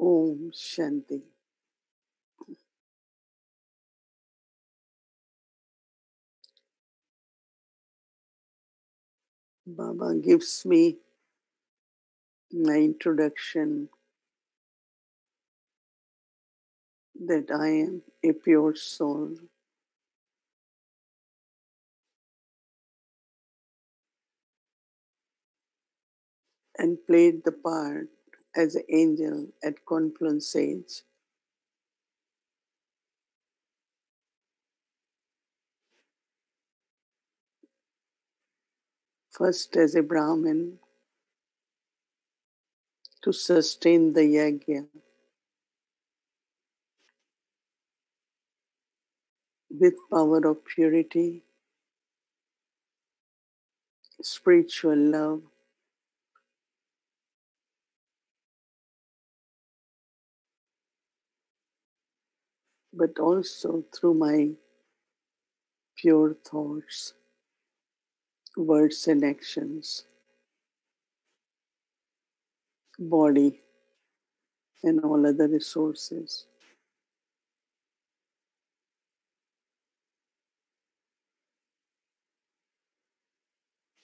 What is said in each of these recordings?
Om Shanti. Baba gives me my introduction that I am a pure soul. And played the part as an angel at Confluence Age. First as a Brahmin to sustain the yajna with power of purity, spiritual love, but also through my pure thoughts, words and actions, body and all other resources.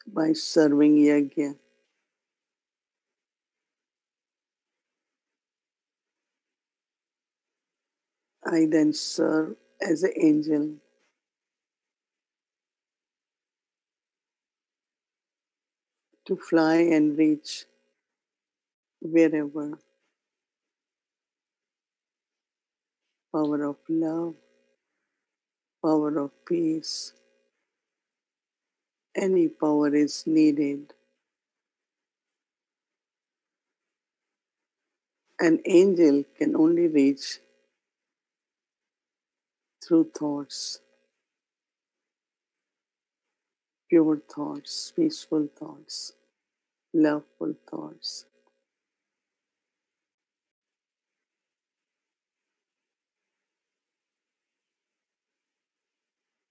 By serving yajna, I then serve as an angel to fly and reach wherever power of love, power of peace, any power is needed. An angel can only reach through thoughts, pure thoughts, peaceful thoughts, loveful thoughts,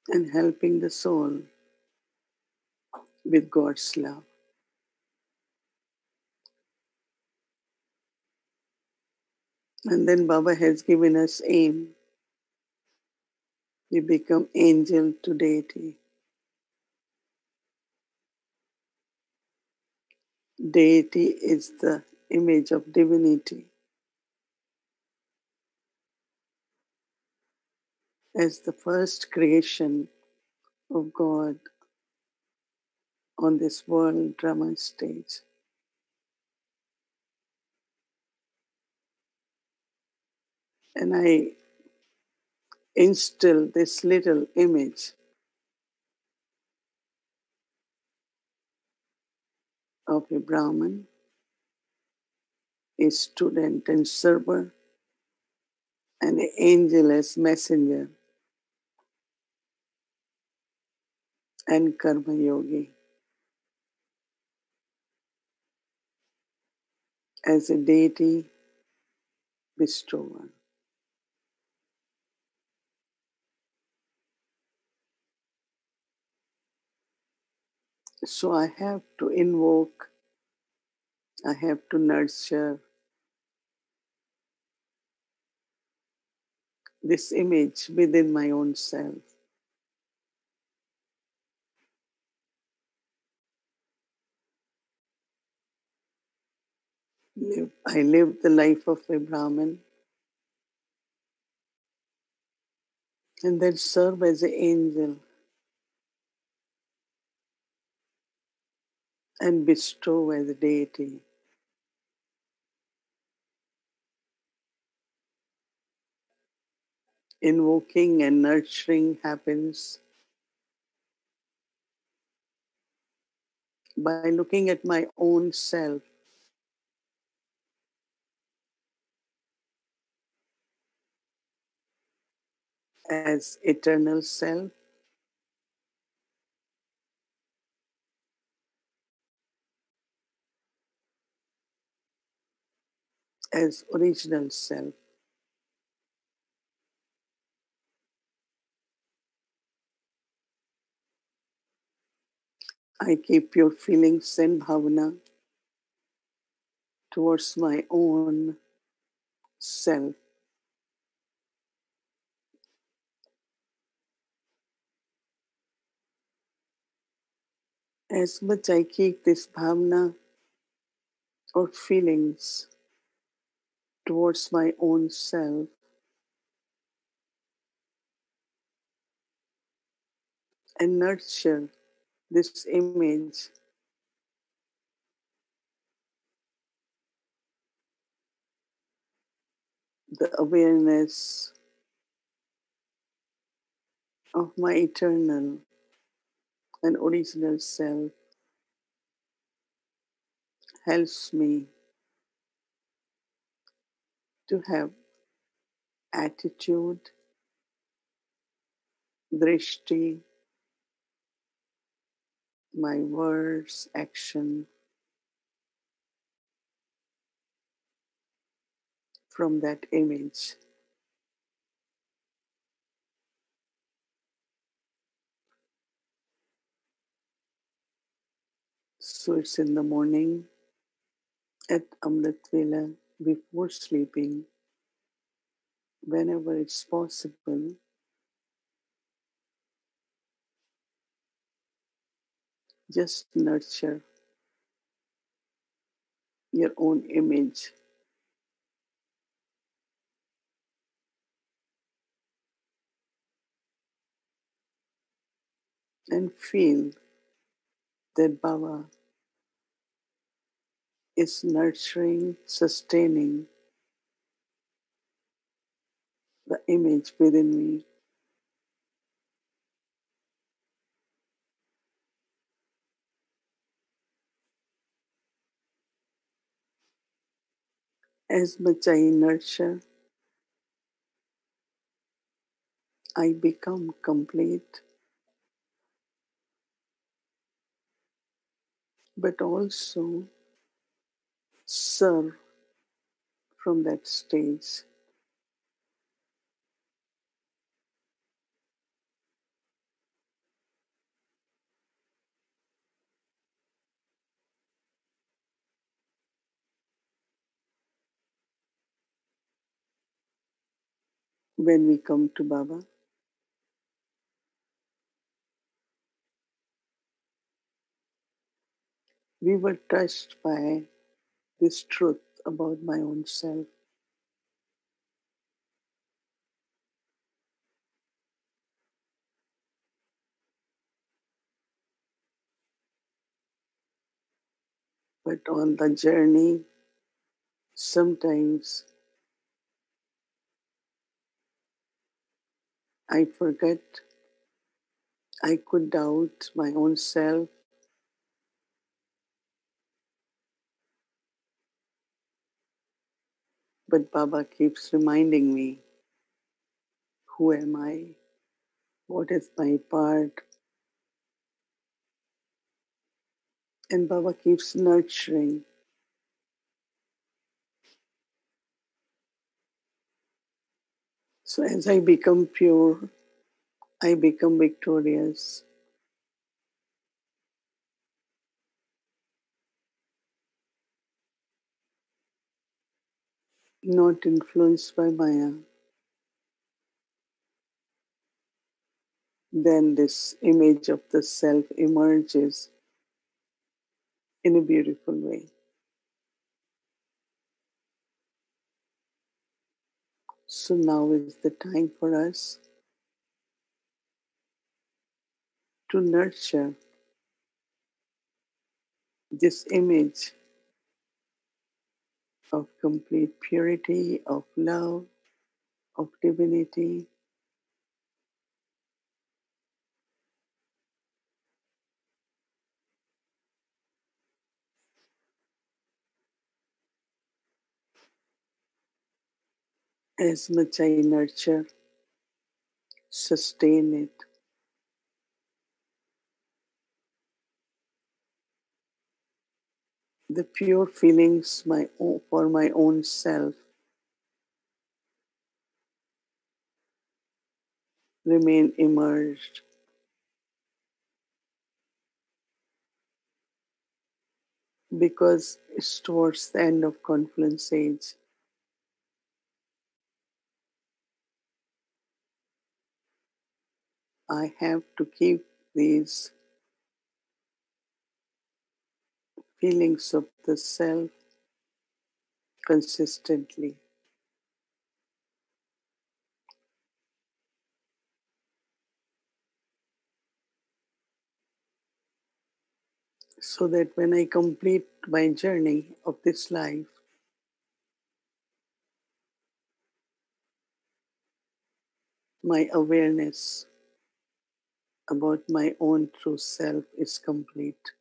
and helping the soul with God's love. And then Baba has given us aim. We become angel to deity. Deity is the image of divinity. As the first creation of God on this world drama stage. And I instill this little image of a Brahmin, a student and server, and an angel as messenger, and karma yogi as a deity bestower. So I have to invoke, I have to nurture this image within my own self. I live the life of a Brahmin and then serve as an angel and bestow as a deity. Invoking and nurturing happens by looking at my own self as eternal self, as original self. I keep pure feelings and bhavana towards my own self. As much I keep this bhavna or feelings towards my own self and nurture this image, the awareness of my eternal and original self helps me to have attitude, drishti, my words, action from that image. So it's in the morning at Amrit Vela before sleeping, whenever it's possible, just nurture your own image and feel that Baba is nurturing, sustaining the image within me. As much I nurture, I become complete, but also serve from that stage. When we come to Baba, we were touched by this truth about my own self. But on the journey, sometimes I forget, I could doubt my own self, but Baba keeps reminding me, who am I? What is my part? And Baba keeps nurturing. So as I become pure, I become victorious, not influenced by Maya. Then this image of the self emerges in a beautiful way. So now is the time for us to nurture this image of complete purity, of love, of divinity, as much I nurture, sustain it. The pure feelings for my own self remain immersed because it's towards the end of confluence age. I have to keep these feelings of the self consistently, so that when I complete my journey of this life, my awareness about my own true self is complete.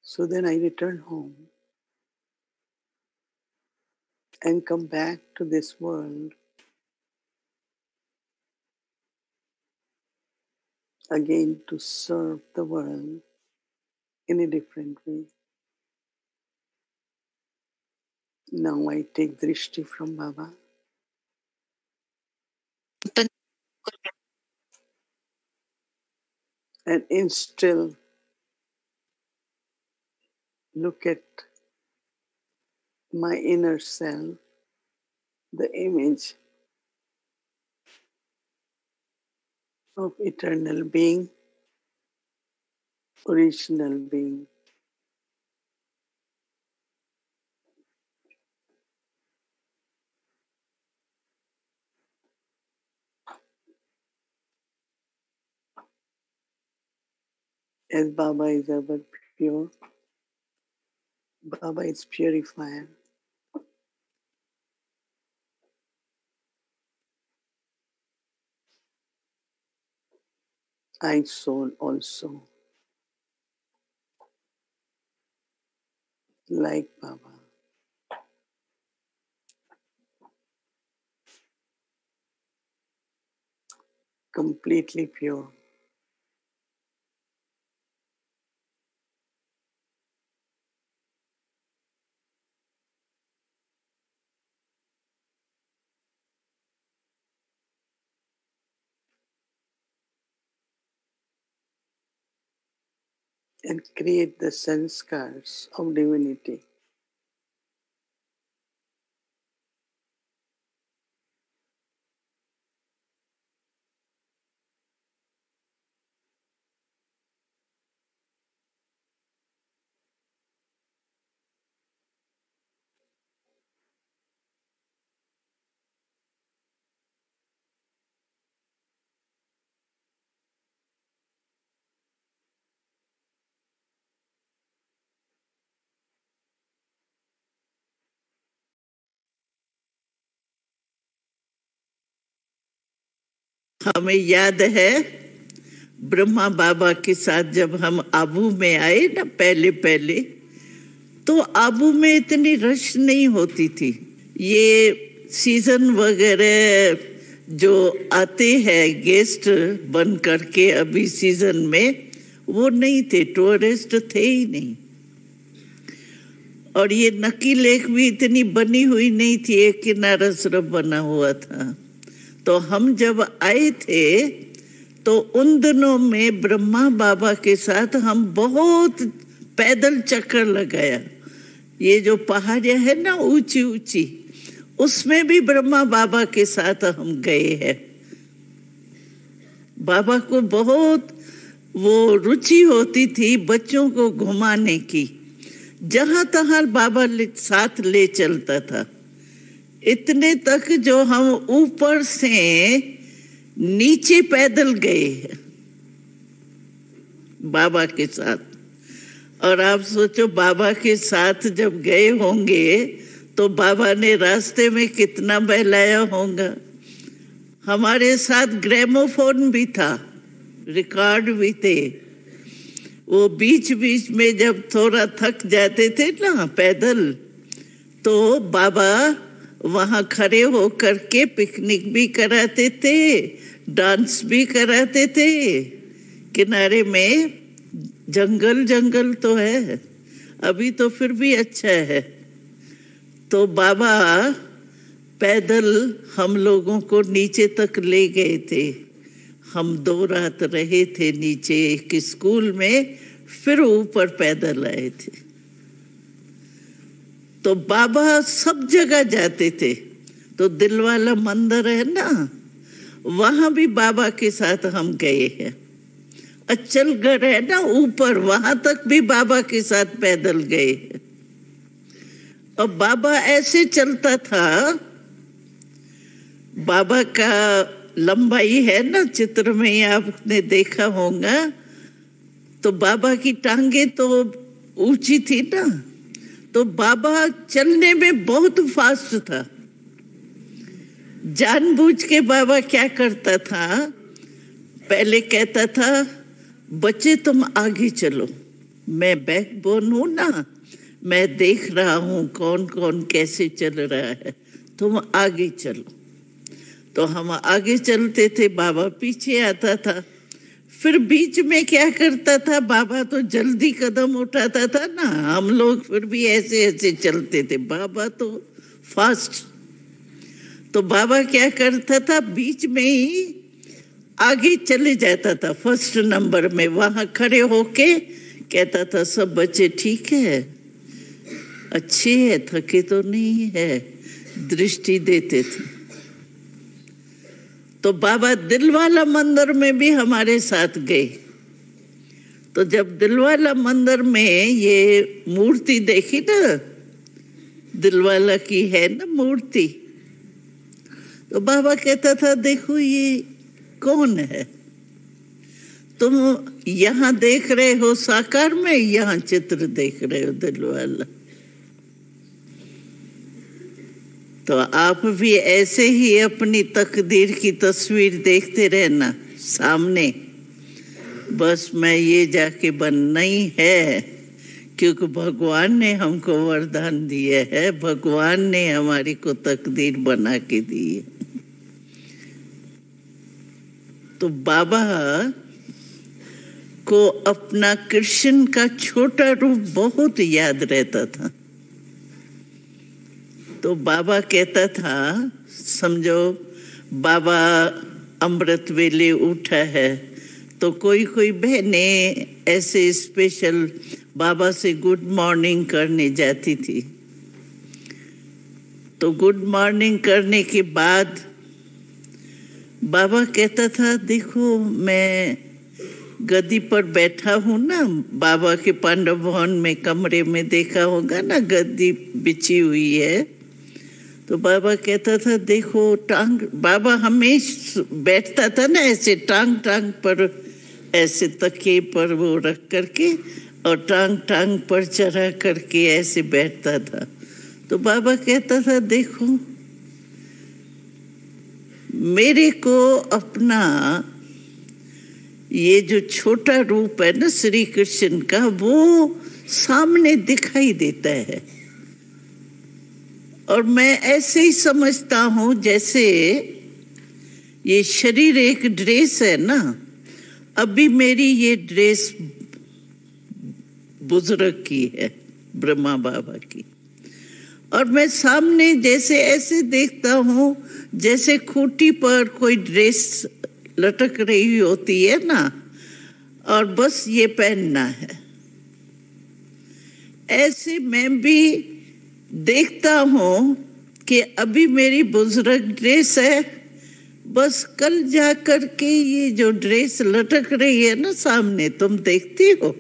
So then I return home and come back to this world again to serve the world in a different way. Now I take drishti from Baba and instill, look at my inner self, the image of eternal being, original being. As Baba is ever pure, Baba is purifier. I soul also, like Baba, completely pure. And create the sanskars of divinity. हमें याद है ब्रह्मा बाबा के साथ जब हम आबू में आए ना पहले पहले, तो आबू में इतनी रश नहीं होती थी। ये सीजन वगैरह जो आते हैं गेस्ट बन करके अभी सीजन में, वो नहीं थे, टूरिस्ट थे ही नहीं। और ये नकी लेक भी इतनी बनी हुई नहीं थी, एक किनारा सिर्फ बना हुआ था। तो हम जब आए थे तो उन दिनों में ब्रह्मा बाबा के साथ हम बहुत पैदल चक्कर लगाया। ये जो पहाड़ियां है ना ऊंची ऊंची, उसमें भी ब्रह्मा बाबा के साथ हम गए हैं। बाबा को बहुत वो रुचि होती थी बच्चों को घुमाने की, जहां तहां बाबा साथ ले चलता था। इतने तक जो हम ऊपर से नीचे पैदल गए बाबा के साथ। और आप सोचो बाबा के साथ जब गए होंगे तो बाबा ने रास्ते में कितना बहलाया होगा। हमारे साथ ग्रामोफोन भी था, रिकॉर्ड भी थे। वो बीच बीच में जब थोड़ा थक जाते थे ना पैदल, तो बाबा वहां खड़े होकर के पिकनिक भी कराते थे, डांस भी कराते थे। किनारे में जंगल जंगल तो है, अभी तो फिर भी अच्छा है। तो बाबा पैदल हम लोगों को नीचे तक ले गए थे। हम 2 रात रहे थे नीचे एक स्कूल में, फिर ऊपर पैदल आए थे। तो बाबा सब जगह जाते थे। तो दिलवाला मंदिर है ना, वहां भी बाबा के साथ हम गए हैं। अचलगढ़ है ना ऊपर, वहां तक भी बाबा के साथ पैदल गए हैं। और बाबा ऐसे चलता था, बाबा का लंबाई है ना, चित्र में आपने देखा होगा। तो बाबा की टांगे तो ऊंची थी ना, तो बाबा चलने में बहुत फास्ट था। जानबूझ के बाबा क्या करता था, पहले कहता था बच्चे तुम आगे चलो, मैं बैकबोन हूं ना, मैं देख रहा हूं कौन कौन कैसे चल रहा है, तुम आगे चलो। तो हम आगे चलते थे, बाबा पीछे आता था। फिर बीच में क्या करता था, बाबा तो जल्दी कदम उठाता था ना, हम लोग फिर भी ऐसे ऐसे चलते थे, बाबा तो फास्ट। तो बाबा क्या करता था, बीच में ही आगे चले जाता था फर्स्ट नंबर में, वहां खड़े होके कहता था सब बच्चे ठीक है, अच्छे है, थके तो नहीं है, दृष्टि देते थे। तो बाबा दिलवाला मंदिर में भी हमारे साथ गए। तो जब दिलवाला मंदिर में ये मूर्ति देखी ना, दिलवाला की है ना मूर्ति, तो बाबा कहता था देखो ये कौन है, तुम यहाँ देख रहे हो साकार में, यहाँ चित्र देख रहे हो दिलवाला। तो आप भी ऐसे ही अपनी तकदीर की तस्वीर देखते रहना सामने। बस मैं ये जाके बनना ही है, क्योंकि भगवान ने हमको वरदान दिया है, भगवान ने हमारी को तकदीर बना के दी है। तो बाबा को अपना कृष्ण का छोटा रूप बहुत याद रहता था। तो बाबा कहता था, समझो बाबा अमृत वेले उठा है, तो कोई कोई बहने ऐसे स्पेशल बाबा से गुड मॉर्निंग करने जाती थी। तो गुड मॉर्निंग करने के बाद बाबा कहता था देखो मैं गद्दी पर बैठा हूं ना, बाबा के पांडव भवन में कमरे में देखा होगा ना, गद्दी बिछी हुई है। तो बाबा कहता था देखो टांग, बाबा हमेशा बैठता था ना ऐसे टांग टांग पर, ऐसे तकिए पर वो रख करके, और टांग टांग पर चढ़ा करके ऐसे बैठता था। तो बाबा कहता था देखो मेरे को अपना ये जो छोटा रूप है ना श्री कृष्ण का, वो सामने दिखाई देता है। और मैं ऐसे ही समझता हूं जैसे ये शरीर एक ड्रेस है ना, अभी मेरी ये ड्रेस बुजुर्ग की है, ब्रह्मा बाबा की, और मैं सामने जैसे ऐसे देखता हूं जैसे खूंटी पर कोई ड्रेस लटक रही होती है ना, और बस ये पहनना है। ऐसे मैं भी देखता हूं कि अभी मेरी बुजुर्ग ड्रेस है, बस कल जा कर के ये जो ड्रेस लटक रही है ना सामने, तुम देखती हो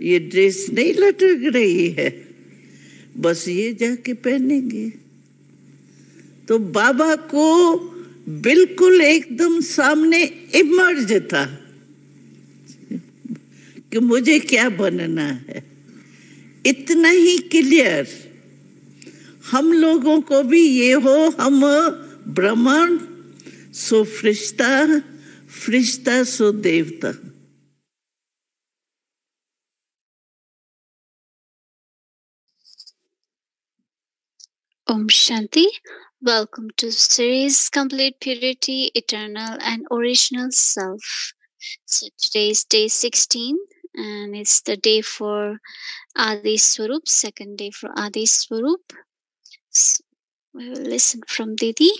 ये ड्रेस नहीं लटक रही है, बस ये जाके पहनेंगे। तो बाबा को बिल्कुल एकदम सामने इमर्ज था कि मुझे क्या बनना है, इतना ही क्लियर। हम लोगों को भी ये हो, हम ब्राह्मण सो फरिश्ता, फरिश्ता सो देवता। Om Shanti. Welcome to series Complete Purity, Eternal and Original Self. So today is day 16 and it's the day for Adi Swarup, second day for Adi Swarup. So we will listen from Didi.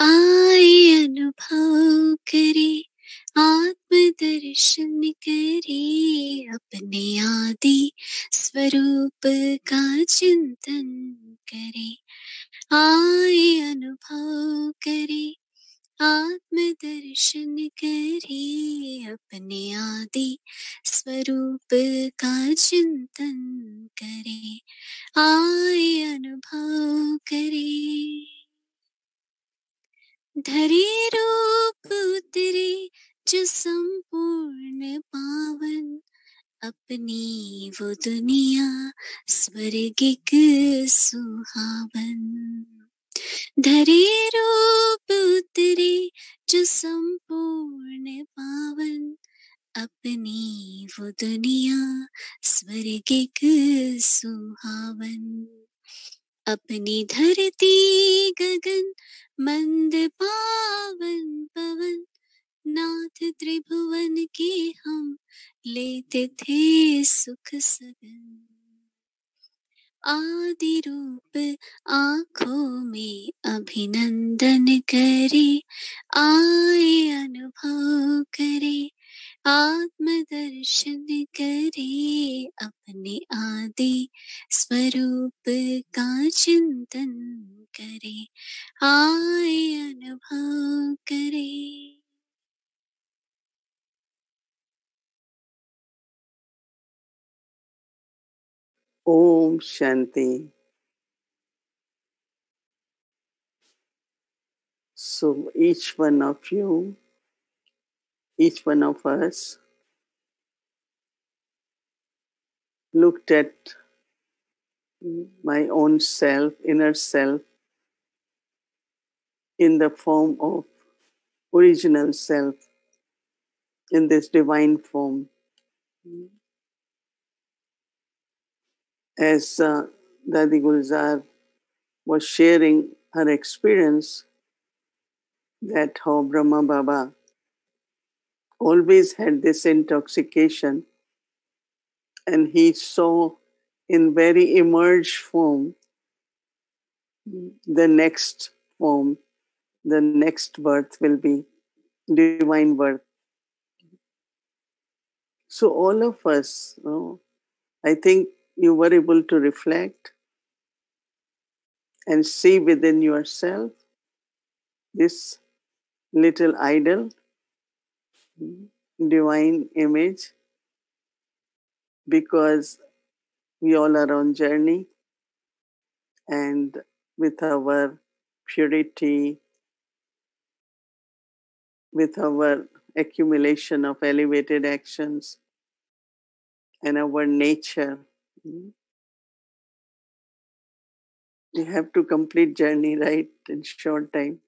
आए अनुभव करे, आत्मदर्शन करे, अपने आदि स्वरूप का चिंतन करे। आए अनुभव करे, आत्मदर्शन करे, अपने आदि स्वरूप का चिंतन करे। आए अनुभव करे, धरे रूप उतरे जो संपूर्ण पावन, अपनी वो दुनिया स्वर्गिक सुहावन। धरे रूप उतरे जो संपूर्ण पावन, अपनी वो दुनिया स्वर्गिक सुहावन। अपनी धरती गगन मंद पावन पवन, नाथ त्रिभुवन के हम लेते थे सुख सगन। आदि रूप आँखों में अभिनंदन करे, आए अनुभव करे, आत्मदर्शन करे, अपने आदि स्वरूप का चिंतन करे। आए अनुभव करे। Om Shanti. So each one of you, each one of us looked at my own self, inner self, in the form of original self, in this divine form. As Dadi Gulzar was sharing her experience, that how Brahma Baba always had this intoxication, and he saw in very emerged form the next form, the next birth will be divine birth. So all of us, I think you were able to reflect and see within yourself this little idol, divine image, because we all are on journey, and with our purity, with our accumulation of elevated actions and our nature, we have to complete journey, right, in short time.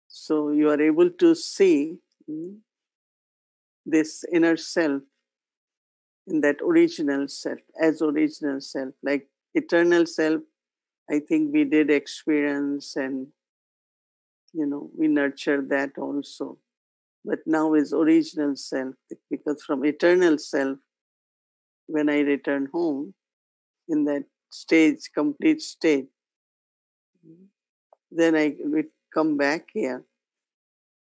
So you are able to see this inner self in that original self, as original self, like eternal self. I think we did experience, and we nurture that also. But now is original self, because from eternal self, when I return home in that stage, complete state, then I will come back here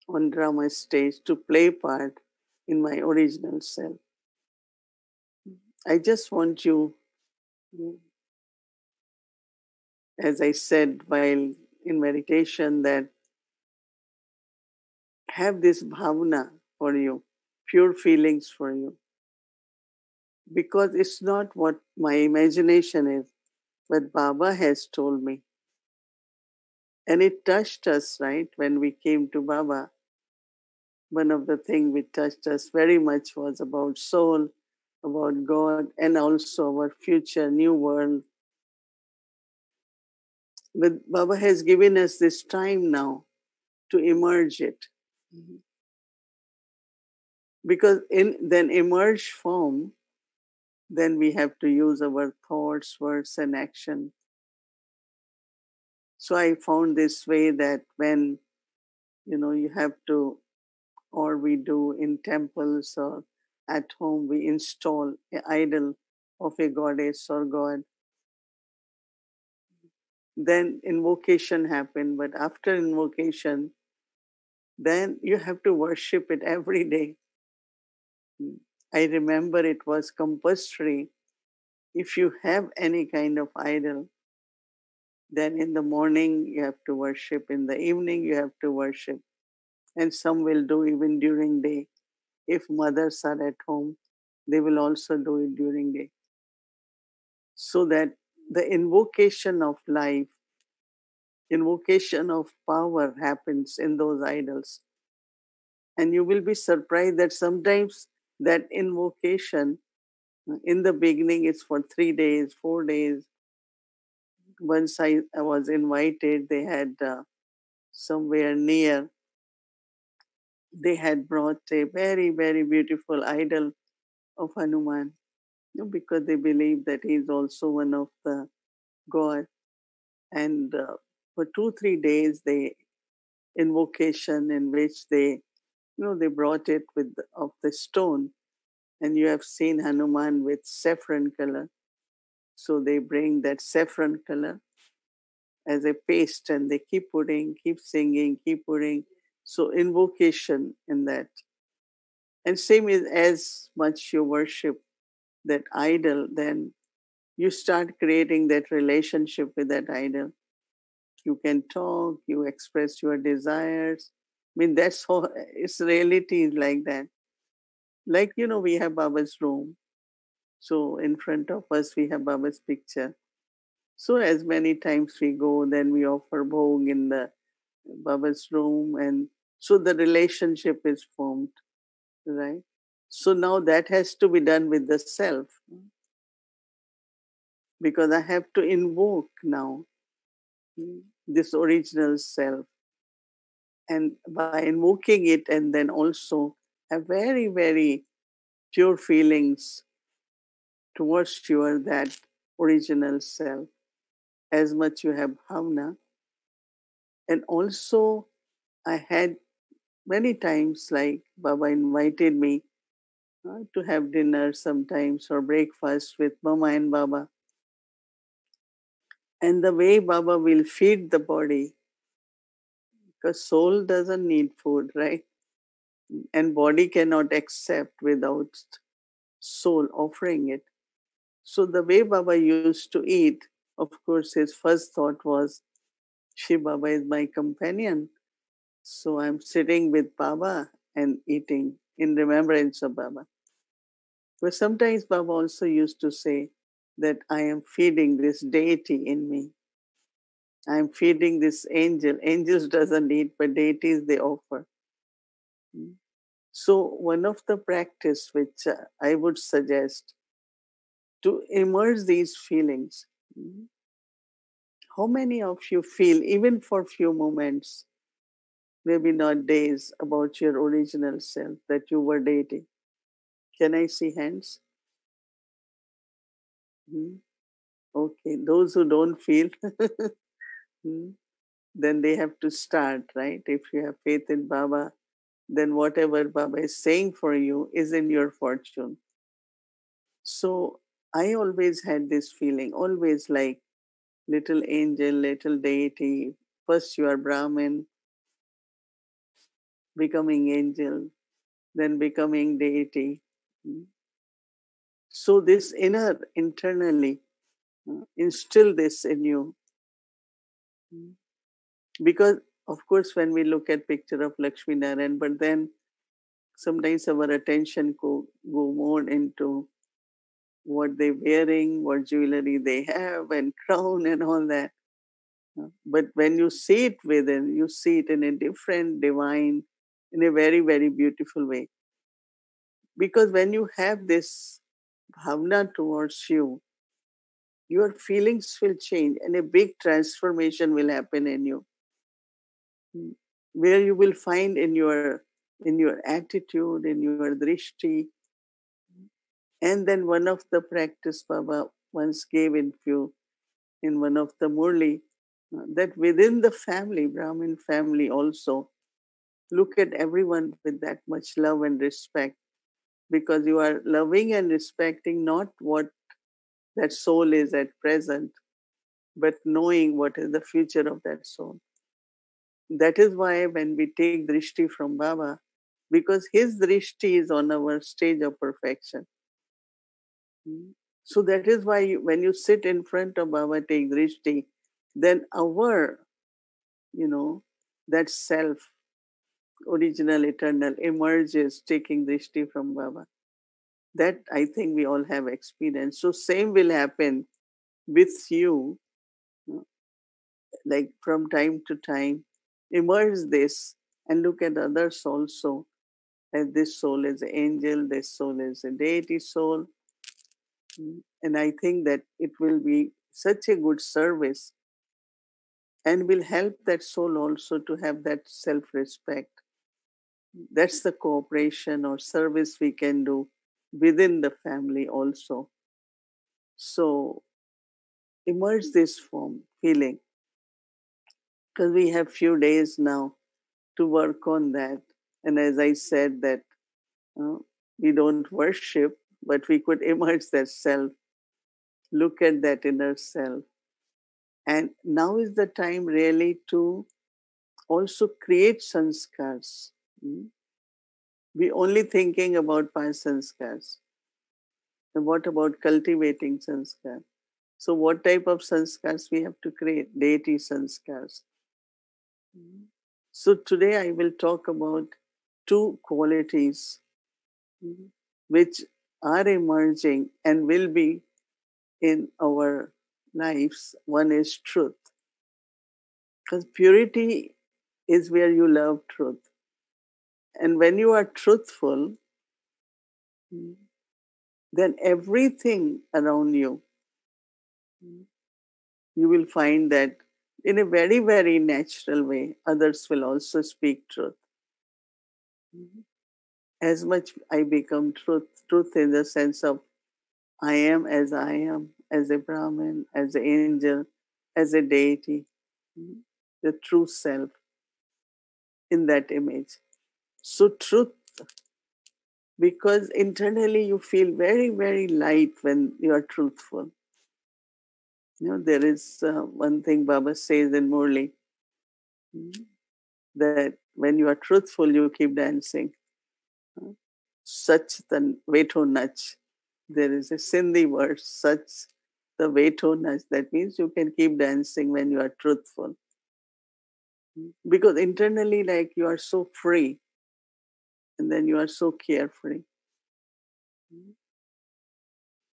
on drama stage to play part in my original self. I just want you, as I said while in meditation, that have this bhavana for you, pure feelings for you. Because it's not what my imagination is, but Baba has told me. And it touched us, right? When we came to Baba, one of the things which touched us very much was about soul, about God, and also our future new world. But Baba has given us this time now to emerge it. Because in then emerged form, then we have to use our thoughts, words, and action. So I found this way that when you have to, or we do in temples or at home, we install an idol of a goddess or god. then invocation happened. But after invocation, then you have to worship it every day. I remember it was compulsory. If you have any kind of idol, then in the morning you have to worship, in the evening you have to worship, and some will do even during day. If mothers are at home, they will also do it during day. So that the invocation of life, invocation of power happens in those idols. And you will be surprised that sometimes that invocation in the beginning is for 3 days, 4 days. Once I was invited, they had somewhere near, they had brought a very, very beautiful idol of Hanuman, because they believe that he is also one of the god. And for 2 3 days, they invocation in which they brought it with of the stone, and you have seen Hanuman with saffron color. So they bring that saffron color as a paste, and they keep putting, keep singing, keep putting. So invocation in that. And same is, as much you worship that idol, then you start creating that relationship with that idol. You can talk, you express your desires. I mean, that's how its reality is like that. Like, we have Baba's room. So in front of us, we have Baba's picture. So as many times we go, then we offer bhog in the Baba's room. And so the relationship is formed, right? So now that has to be done with the self, because I have to invoke now this original self. And by invoking it, and then also have very, very pure feelings towards your that original self, as much you have bhavna. And also, I had many times, like Baba invited me to have dinner sometimes or breakfast with Mama and Baba. And the way Baba will feed the body, because soul doesn't need food, right? And body cannot accept without soul offering it. So the way Baba used to eat, of course, his first thought was, Shiv Baba is my companion. So I'm sitting with Baba and eating in remembrance of Baba. But sometimes Baba also used to say that I am feeding this deity in me. I am feeding this angel. Angels doesn't eat, but deities they offer. So one of the practice which I would suggest to immerse these feelings. How many of you feel, even for few moments, maybe not days, about your original self that you were dating? Can I see hands? Hmm. Okay, those who don't feel, then they have to start, right? If you have faith in Baba, then whatever Baba is saying for you is in your fortune. So I always had this feeling, always like little angel, little deity. First you are Brahmin, becoming angel, then becoming deity. So this internally, instill this in you. Because of course, when we look at picture of Lakshmi Narayan, but then sometimes our attention go more into what they're wearing, what jewelry they have, and crown and all that. But when you see it within, you see it in a different divine, in a very, very beautiful way. Because when you have this bhavna towards you, your feelings will change and a big transformation will happen in you, where you will find in your attitude, in your drishti. And then one of the practice Baba once gave in one of the Murli, that within the family, Brahmin family also, look at everyone with that much love and respect, because you are loving and respecting not what that soul is at present, but knowing what is the future of that soul. That is why when we take drishti from Baba, because his drishti is on our stage of perfection. So that is why when you sit in front of Baba, take drishti, then our, that self, original, eternal, emerges taking drishti from Baba. That I think we all have experienced. So same will happen with you, like from time to time. Immerse this and look at others also. As this soul is an angel, this soul is a deity soul. And I think that it will be such a good service and will help that soul also to have that self respect. That's the cooperation or service we can do within the family also. So immerse this form feeling because we have few days now to work on that. And as I said that we don't worship, but we could immerse that self, look at that inner self. And now is the time really to also create sanskars. We only thinking about past sanskars. And what about cultivating sanskar? So what type of sanskars we have to create? Deity sanskars. So today I will talk about two qualities which are emerging and will be in our lives. One is truth. Because purity is where you love truth. And when you are truthful, then everything around you, you will find that in a very, very natural way, others will also speak truth. As much I become truth in the sense of I am, as a Brahmin, as an angel, as a deity, the true self in that image. So, truth, because internally you feel very, very light when you are truthful. There is one thing Baba says in Murli that when you are truthful, you keep dancing. Such the veto nach. There is a Sindhi word, such the veto nach. That means you can keep dancing when you are truthful. Because internally, like you are so free, and then you are so carefree.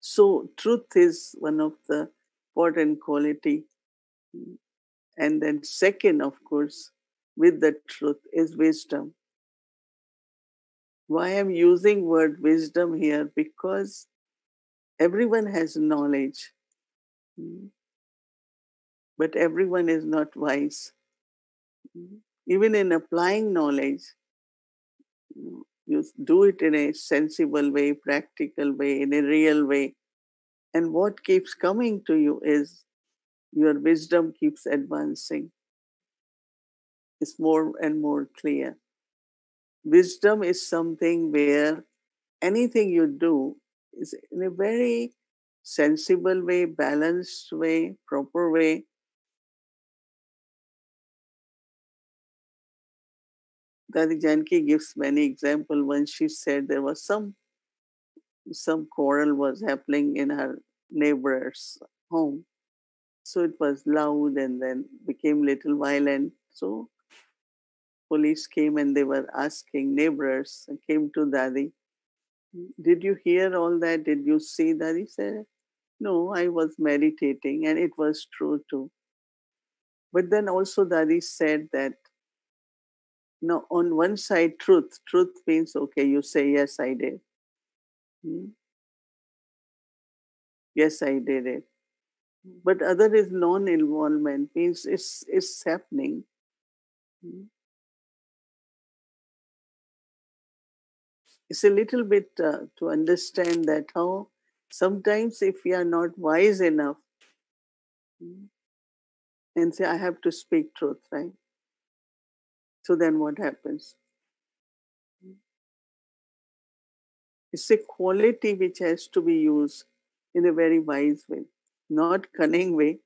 So, truth is one of the important quality. And then, second, of course, with the truth is wisdom. Why I'm using word wisdom here? Because everyone has knowledge, but everyone is not wise. Even in applying knowledge, you do it in a sensible way, practical way, in a real way. And what keeps coming to you is your wisdom keeps advancing. It's more and more clear. Wisdom is something where anything you do is in a very sensible way, balanced way, proper way. Dadi Janki gives many examples. When she said there was some quarrel was happening in her neighbor's home. So it was loud and then became little violent. So police came and they were asking neighbors, came to Dadi, did you hear all that? Did you see that? He said, no, I was meditating and it was true too. But then also Dadi said that, no, on one side, truth means, okay, you say, yes, I did. Yes, I did it. But other is non-involvement, means it's happening. It's a little bit to understand that how sometimes if we are not wise enough and say, I have to speak truth, right? So then what happens? It's a quality which has to be used in a very wise way, not cunning way,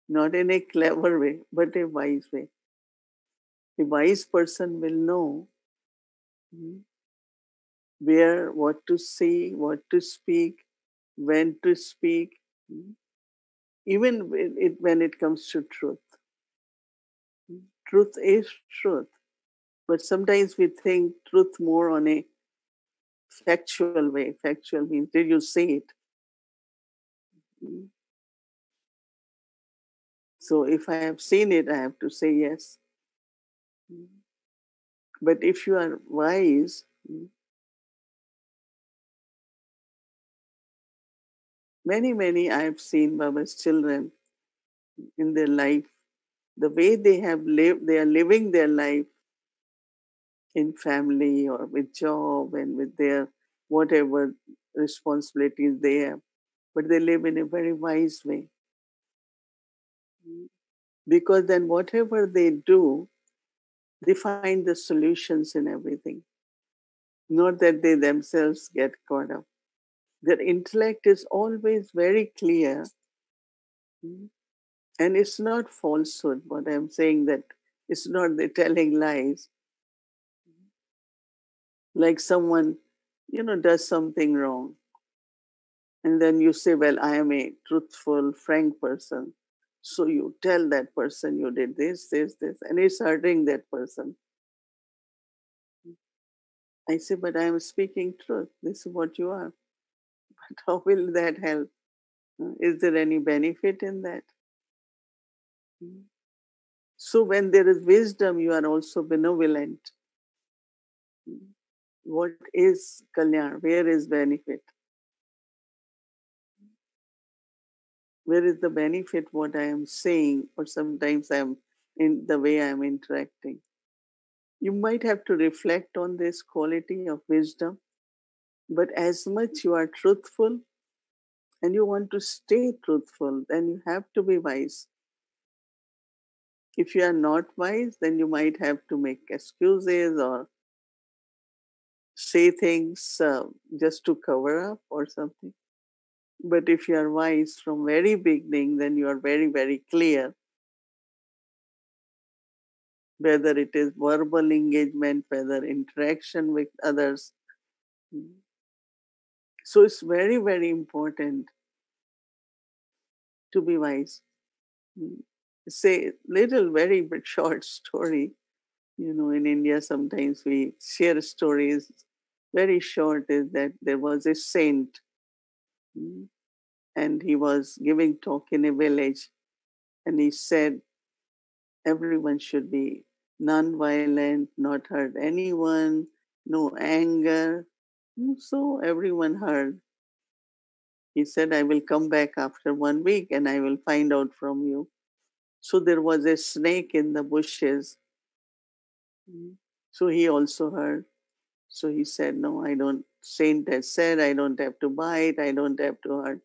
not in a clever way, but a wise way. A wise person will know where, what to say, what to speak, when to speak, even when it comes to truth. Truth is truth, but sometimes we think truth more on a factual way. Factual means, did you say it? So if I have seen it, I have to say yes. But if you are wise, many I have seen Baba's children in their life, the way they have lived, they are living their life in family or with job and with their whatever responsibilities they have, but they live in a very wise way. Because then whatever they do, they find the solutions in everything. Not that they themselves get caught up. Their intellect is always very clear, and it's not falsehood. What I'm saying, that it's not they telling lies. Like someone, does something wrong, and then you say, "Well, I am a truthful, frank person." So you tell that person you did this, and it's hurting that person. I say, "But I am speaking truth. This is what you are." But how will that help? Is there any benefit in that? So when there is wisdom, you are also benevolent. What is kalyan? Where is benefit? Where is the benefit what I am saying, or sometimes I'm in the way I'm interacting? You might have to reflect on this quality of wisdom, but as much you are truthful and you want to stay truthful, then you have to be wise. If you are not wise, then you might have to make excuses or say things just to cover up or something. But if you are wise from very beginning, then you are very, very clear whether it is verbal engagement, whether interaction with others. So it's very, very important to be wise. Say little, very but short story. In India, sometimes we share stories. Very short is that there was a saint, and he was giving talk in a village, and he said everyone should be non-violent, not hurt anyone, no anger. So everyone heard. He said, I will come back after 1 week and I will find out from you. So there was a snake in the bushes. So he also heard. So he said, no, I don't. Saint has said, I don't have to bite, I don't have to hurt.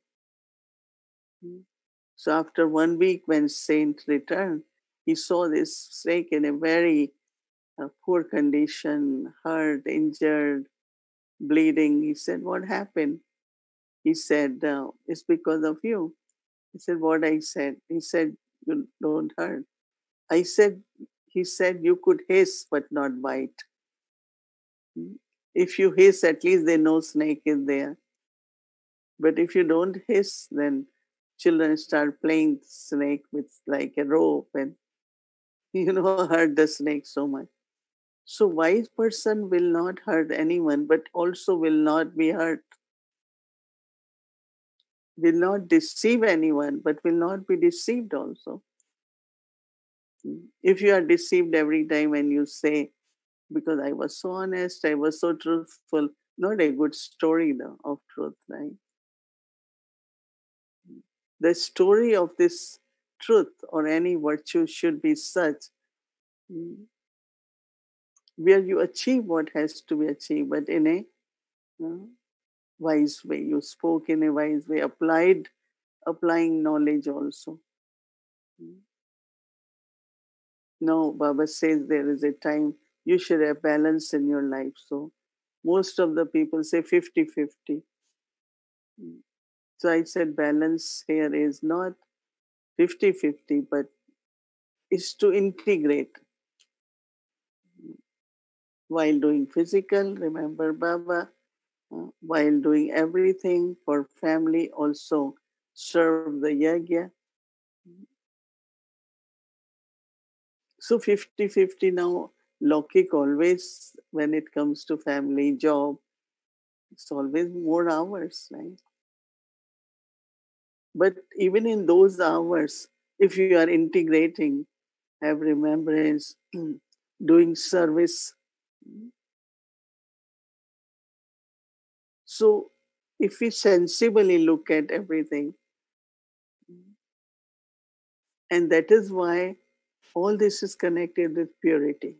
So after 1 week, when Saint returned, he saw this snake in a very poor condition, hurt, injured, bleeding. He said, what happened? He said, it's because of you. He said, what I said? He said, you don't hurt. I said, he said, you could hiss but not bite. If you hiss, at least they know snake is there. But if you don't hiss, then children start playing snake with like a rope and, hurt the snake so much. So wise person will not hurt anyone, but also will not be hurt. Will not deceive anyone, but will not be deceived also. If you are deceived every time when you say, because I was so honest, I was so truthful, not a good story though of truth, right? The story of this truth or any virtue should be such where you achieve what has to be achieved, but in a wise way. You spoke in a wise way, applying knowledge also. No, Baba says there is a time you should have balance in your life. So most of the people say 50-50. So I said balance here is not 50-50, but is to integrate. While doing physical, remember Baba. While doing everything for family, also serve the yajna. So 50-50 now, Lokik always, when it comes to family, job, it's always more hours, right? But even in those hours, if you are integrating, have remembrance, doing service. So if we sensibly look at everything, and that is why all this is connected with purity.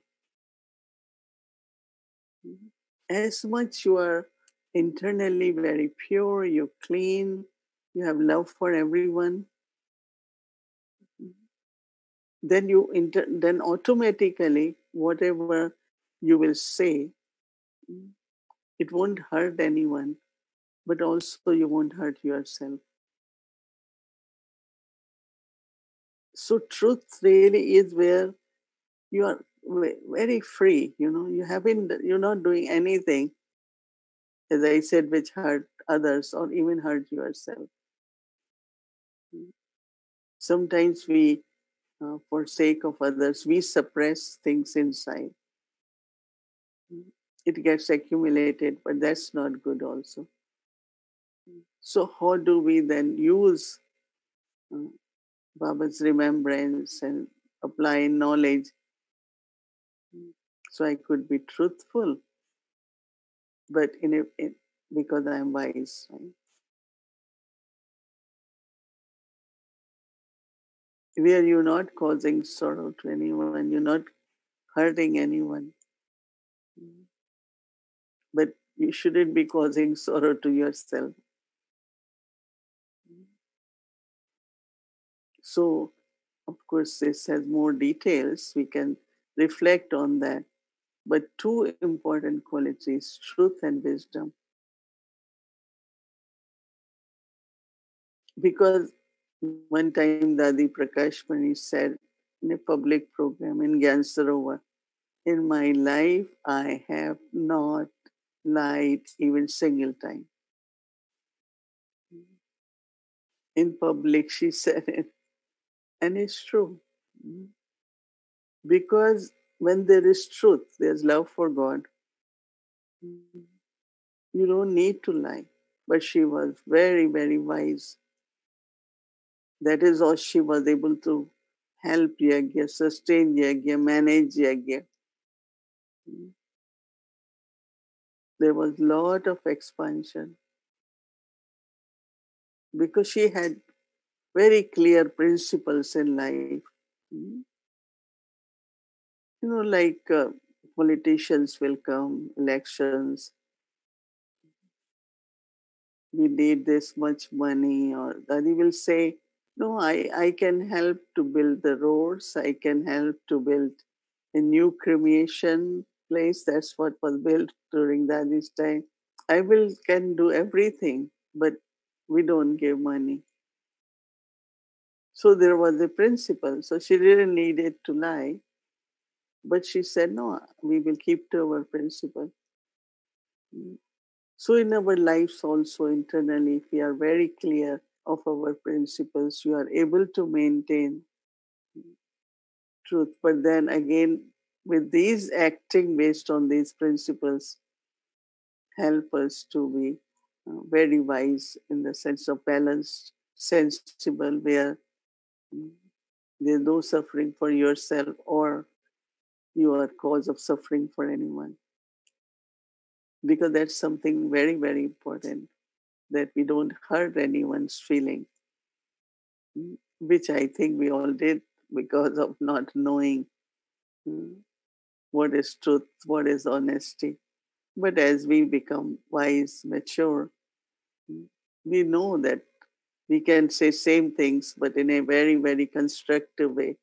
As much you are internally very pure, you're clean, you have love for everyone, then then automatically whatever you will say, it won't hurt anyone, but also you won't hurt yourself. So truth really is where you are very free. You're not doing anything, as I said, which hurt others or even hurt yourself. Sometimes we, for sake of others, we suppress things inside. It gets accumulated, but that's not good also. So how do we then use uh, Baba's remembrance and apply knowledge so I could be truthful, but because I am wise, right? Where you're not causing sorrow to anyone, you're not hurting anyone, but you shouldn't be causing sorrow to yourself. So, of course, this has more details. We can reflect on that. But two important qualities, truth and wisdom. Because one time Dadi Prakashmani said in a public program in Gyan Sarovar, in my life, I have not lied even single time. In public, she said it. And it's true. Because when there is truth, there's love for God. You don't need to lie. But she was very, very wise. That is how she was able to help Yagya, sustain Yagya, manage Yagya. There was a lot of expansion because she had very clear principles in life. Like politicians will come, elections, we need this much money, or Dadi will say, no, I can help to build the roads, I can help to build a new cremation place. That's what was built during Dadi's time. Can do everything, but we don't give money. So there was a principle. So she didn't need it to lie, but she said, no, we will keep to our principle. So in our lives also internally, if we are very clear of our principles, you are able to maintain truth. But then again, with these acting based on these principles, help us to be very wise in the sense of balanced, sensible, where there's no suffering for yourself or you are cause of suffering for anyone. Because that's something very, very important, that we don't hurt anyone's feeling, which I think we all did because of not knowing what is truth, what is honesty. But as we become wise, mature, we know that we can say same things, but in a very, very constructive way,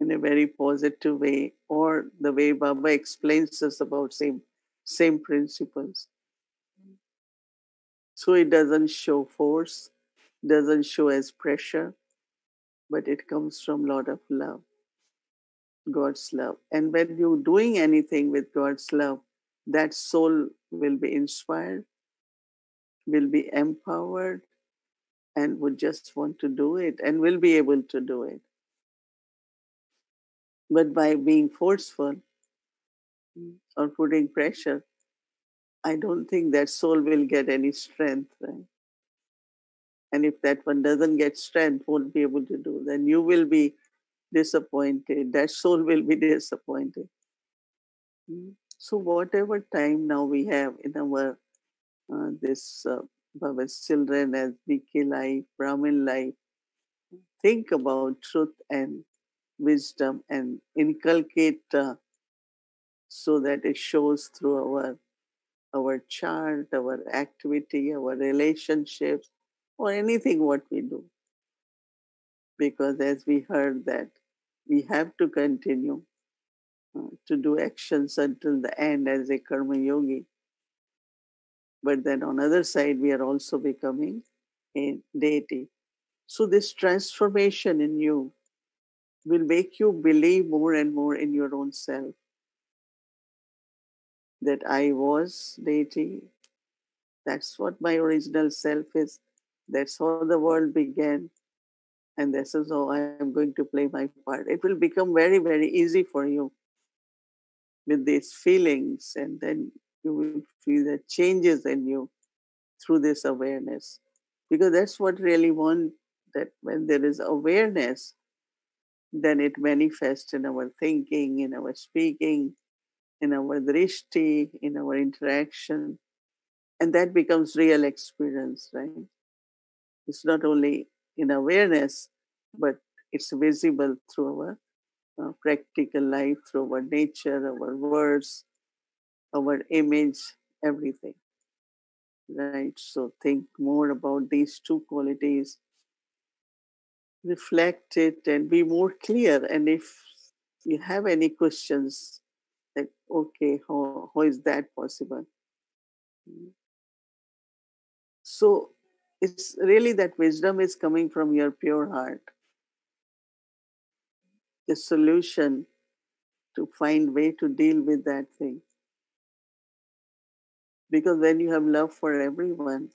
in a very positive way, or the way Baba explains us about same principles. So it doesn't show force, doesn't show as pressure, but it comes from a lot of love, God's love. And when you're doing anything with God's love, that soul will be inspired, will be empowered, and would just want to do it and will be able to do it. But by being forceful or putting pressure, I don't think that soul will get any strength, right? And if that one doesn't get strength, won't be able to do, then you will be disappointed. That soul will be disappointed. So whatever time now we have in our this Bhava's children as BK life, Brahmin life, think about truth and wisdom and inculcate so that it shows through our chart, our activity, our relationships, or anything what we do. Because as we heard that we have to continue to do actions until the end as a karma yogi. But then on the other side, we are also becoming a deity. So this transformation in you will make you believe more and more in your own self that I was deity. That's what my original self is. That's how the world began. And this is how I am going to play my part. It will become very, very easy for you with these feelings. And then you will feel the changes in you through this awareness. Because that's what really want, that when there is awareness, then it manifests in our thinking, in our speaking, in our drishti, in our interaction. And that becomes real experience, right? It's not only in awareness, but it's visible through our practical life, through our nature, our words, our image, everything. Right? So think more about these two qualities, reflect it, and be more clear. And if you have any questions, like, okay, how is that possible? So it's really that wisdom is coming from your pure heart. The solution to find way to deal with that thing. Because when you have love for everyone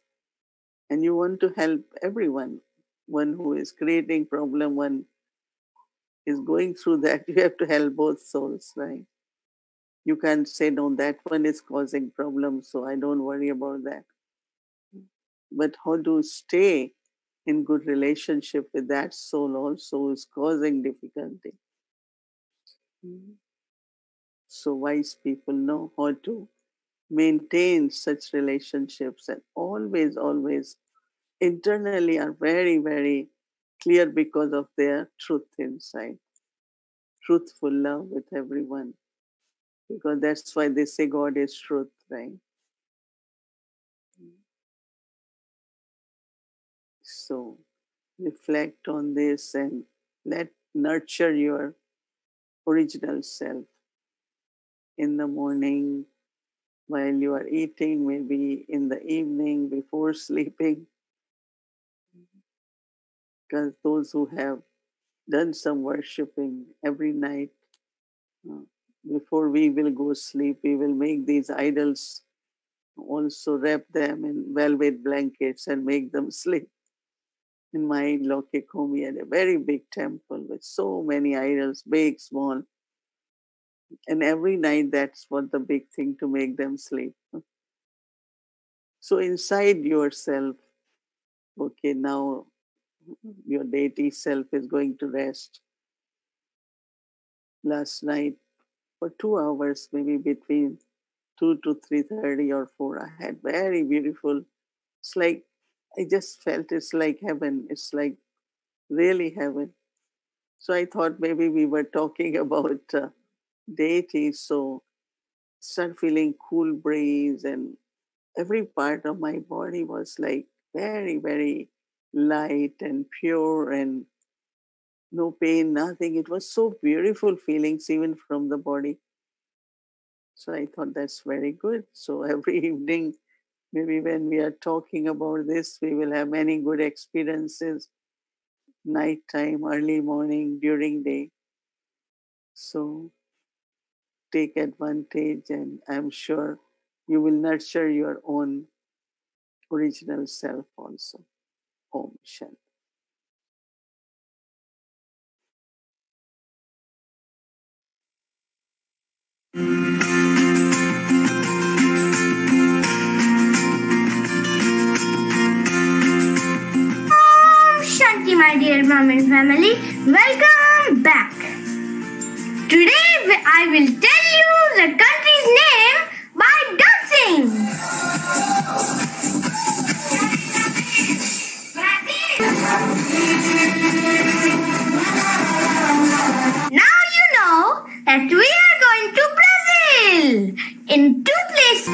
and you want to help everyone, one who is creating problem, one is going through that, you have to help both souls, right? You can't say, no, that one is causing problems, so I don't worry about that. But how to stay in good relationship with that soul also is causing difficulty. So wise people know how to maintain such relationships and always, always internally are very, very clear because of their truth inside. Truthful love with everyone. Because that's why they say God is truth, right? So reflect on this and let nurture your original self in the morning, while you are eating, maybe in the evening before sleeping. Because those who have done some worshipping every night, uh, before we will go sleep, we will make these idols, also wrap them in velvet blankets and make them sleep. In my loke home, we had a very big temple with so many idols, big, small. And every night, that's what the big thing to make them sleep. So inside yourself, okay, now your deity self is going to rest. Last night, for 2 hours, maybe between 2 to 3:30 or 4, I had very beautiful. It's like I just felt it's like heaven. It's like really heaven. So I thought maybe we were talking about deity. So start feeling cool breeze, and every part of my body was like very, very light and pure and no pain, nothing. It was so beautiful feelings even from the body. So I thought that's very good. So every evening, maybe when we are talking about this, we will have many good experiences night time, early morning, during day. So take advantage, and I'm sure you will nurture your own original self also. Om Shanti. Shanti, my dear mom and family, welcome back. Today I will tell you the country's name by dancing. Now you know that we are going to Brazil in two places.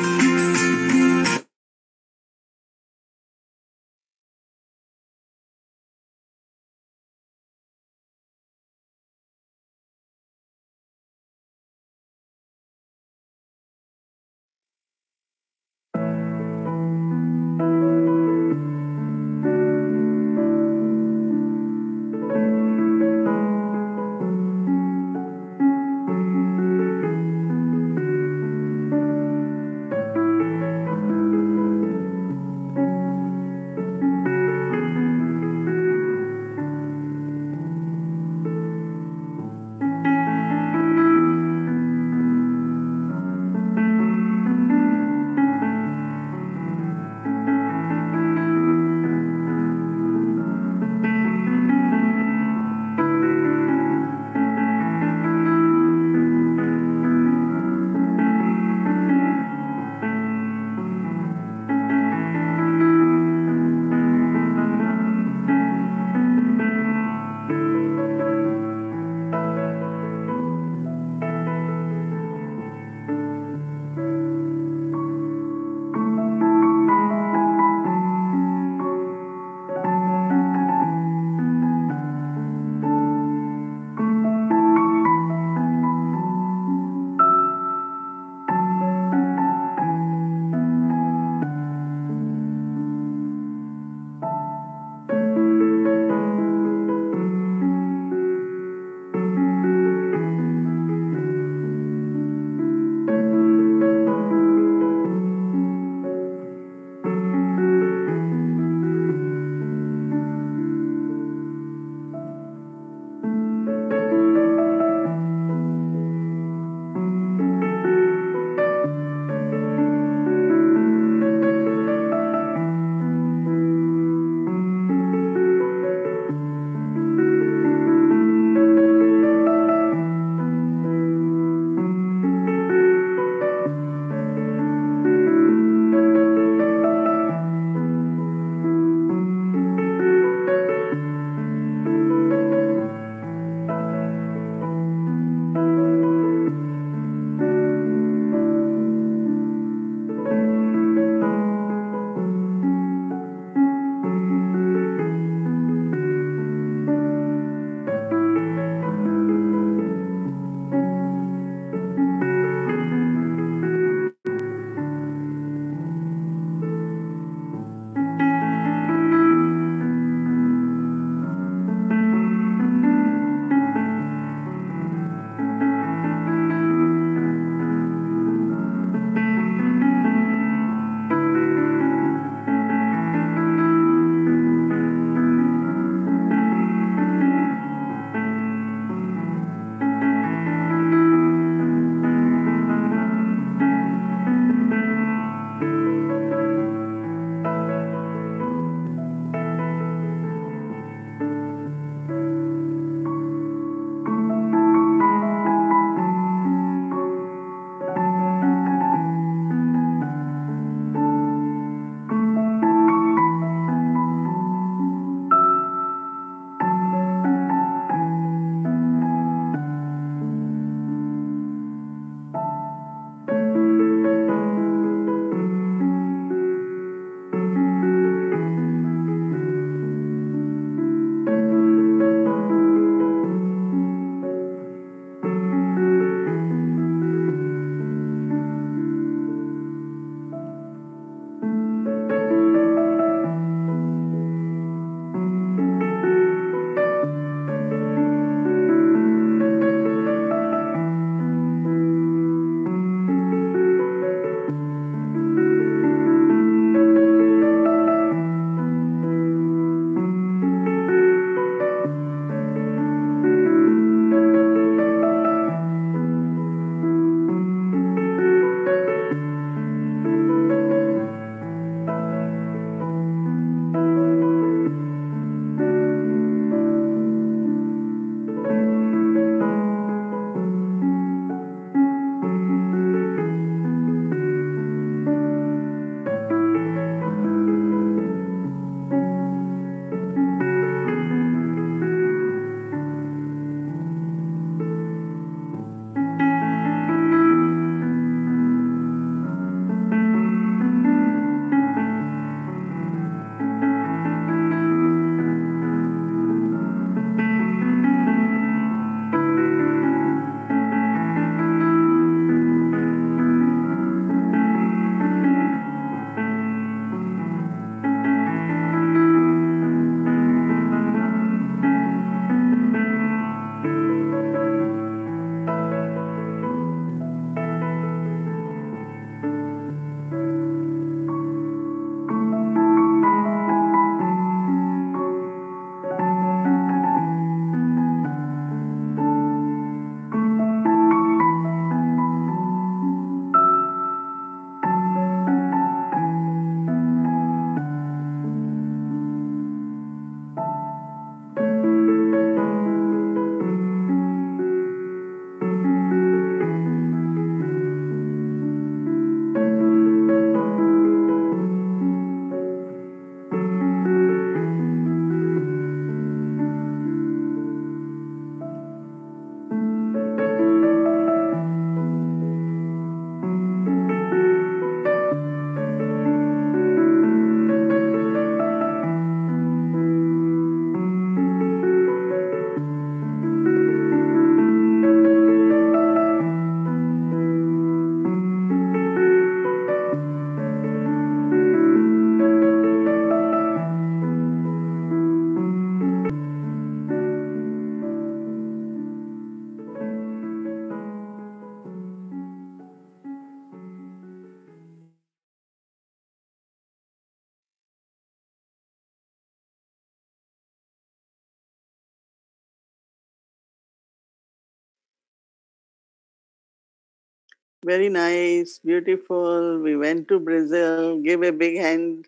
Very nice, beautiful. We went to Brazil. Give a big hand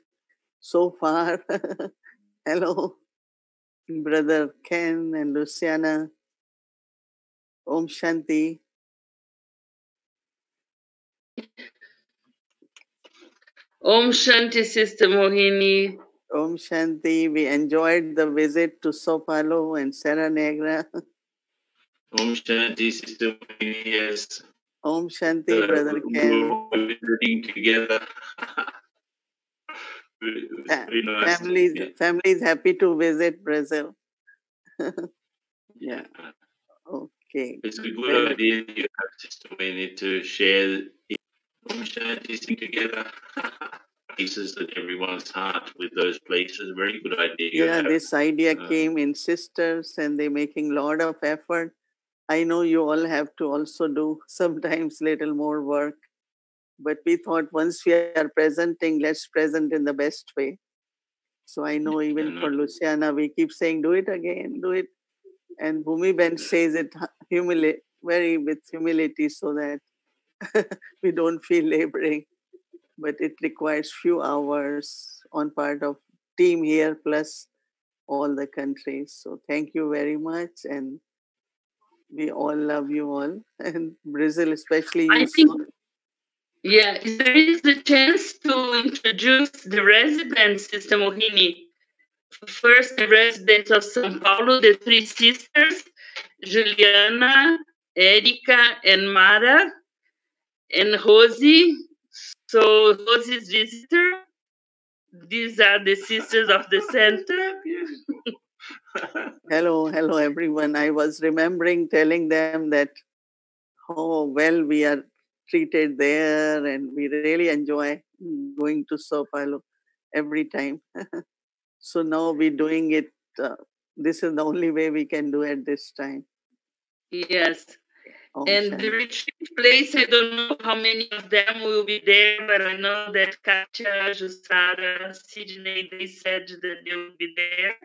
so far. Hello, brother Ken and Luciana. Om Shanti. Om Shanti, Sister Mohini. Om Shanti. We enjoyed the visit to Sao Paulo and Serra Negra. Om Shanti, Sister Mohini. Yes. Om Shanti, brother Ken. We're visiting together. Very nice. Families happy to visit Brazil. Yeah. Okay. It's a good idea that you have, Sister Mohini, to share Om Shanti together. Places that everyone's heart with those places. Very good idea. Yeah, this idea came in sisters and they're making a lot of effort. I know you all have to also do sometimes little more work, but we thought once we are presenting, let's present in the best way. So I know even for Luciana, we keep saying, do it again, do it. And Bhumi Ben says it very with humility so that we don't feel laboring. But it requires few hours on part of team here plus all the countries. So thank you very much. And we all love you all. And Brazil especially. I think, yeah, there is a chance to introduce the residents, Sister Mohini. First, the residents of São Paulo, the three sisters, Juliana, Erika, and Mara, and Rosie. So Rosie's visitor. These are the sisters of the center. Hello everyone. I was remembering telling them that how well we are treated there and we really enjoy going to Sao Paulo every time. So now we're doing it. This is the only way we can do it this time. Yes. And the retreat place, I don't know how many of them will be there, but I know that Katia, Justara, Sydney, they said that they will be there.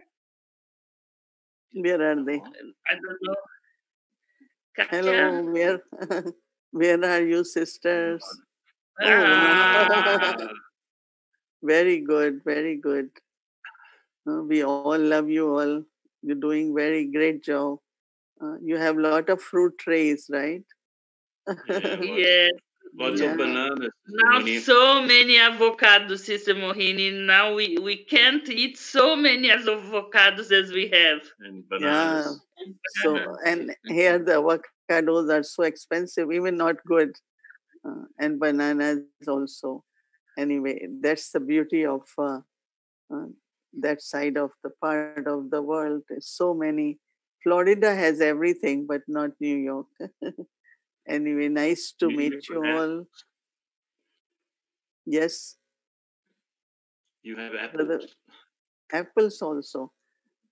Where are they? I don't know. Katia. Hello, where are you, sisters? Very good, very good. We all love you all. You're doing very great job. You have a lot of fruit trees, right? Yes. Lots of bananas. Now so many avocados, Sister Mohini. Now we can't eat so many avocados as we have. And bananas. Yeah. So and here the avocados are so expensive, even not good. And bananas also. Anyway, that's the beauty of that side of the part of the world. There's so many. Florida has everything, but not New York. Anyway, nice to meet you all. Yes. You have apples. Apples also.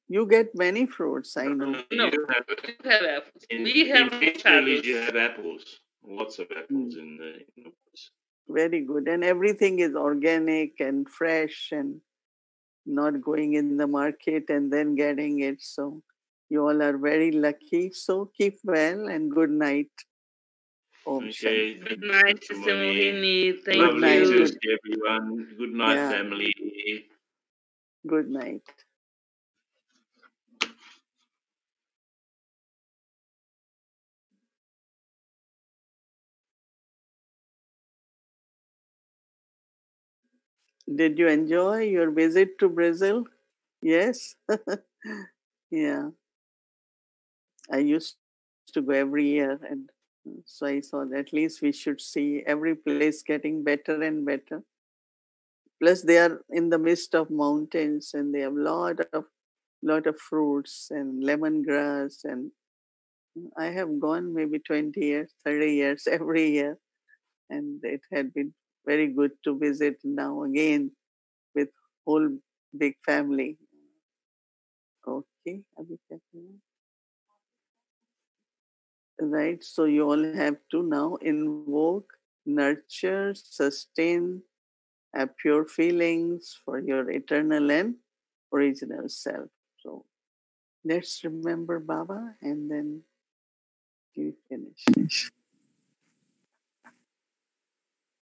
You get many fruits, I know. No, you have apples. We have avocados. You have apples. Lots of apples in the woods. Very good. And everything is organic and fresh and not going in the market and then getting it. So you all are very lucky. So keep well and good night. Okay. Good night, Sister Mohini. Thank you. Lovely to see everyone. Good night, family. Good night. Did you enjoy your visit to Brazil? Yes. Yeah. I used to go every year, and so I thought at least we should see every place getting better and better. Plus, they are in the midst of mountains, and they have lot of fruits and lemongrass. And I have gone maybe 20 years, 30 years every year, and it had been very good to visit now again with whole big family. Okay, right. So you all have to now invoke, nurture, sustain, have pure feelings for your eternal and original self. So let's remember Baba and then you finish.